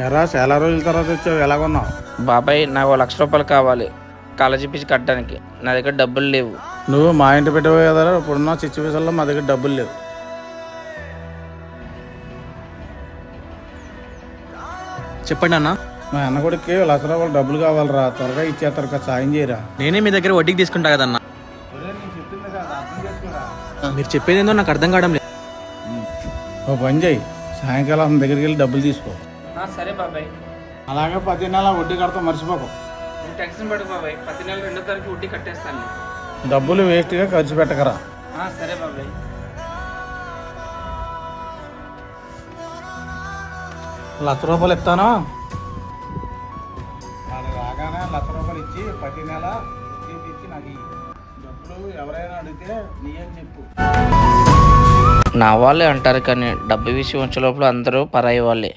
ఎరా చాలా రోజుల తర్వాత వచ్చావు, ఎలాగున్నావు? బాబాయ్ నాకు 1,00,000 కావాలి కాలేజీ ఫీజు కట్టడానికి. నా దగ్గర డబ్బులు లేవు. నువ్వు మా ఇంటి పెట్టవే కదరా, ఇప్పుడున్న సిచ్యువేషన్లో మా దగ్గర డబ్బులు లేవు. చెప్పండి అన్న. మా అన్న కొడుక్కి ₹1,00,000 డబ్బులు కావాలరా, త్వరగా ఇచ్చేస్తారు కదా, సాయం చేయరా. నేనే మీ దగ్గర వడ్డీకి తీసుకుంటా కదన్న. మీరు చెప్పేది ఏందో నాకు అర్థం కావడం లేదు. ఓ పని చేయి, సాయంకాలం అతని దగ్గరికి వెళ్ళి డబ్బులు తీసుకో. సరే బాబాయ్. అలాగే 10 నెలల వడ్డీ కడతాం, మర్చిపోకు. నువ్వు టెన్షన్ పడు బాబాయ్, ప్రతి నెల 2వ తారీఖు వడ్డీ కట్టేస్తాను. డబ్బులు వేస్ట్గా ఖర్చు పెట్టకరా. సరే బాబాయ్. ₹1,00,000 ఇస్తాను. అది రాగానే ₹1,00,000 ఇచ్చి ప్రతి నెల ఇచ్చి నాకు డబ్బులు ఎవరైనా అడిగితే నీ అని చెప్పు. నా వాళ్ళే అంటారు కానీ డబ్బు విషయం వచ్చే లోపల అందరూ పరాయి వాళ్ళే.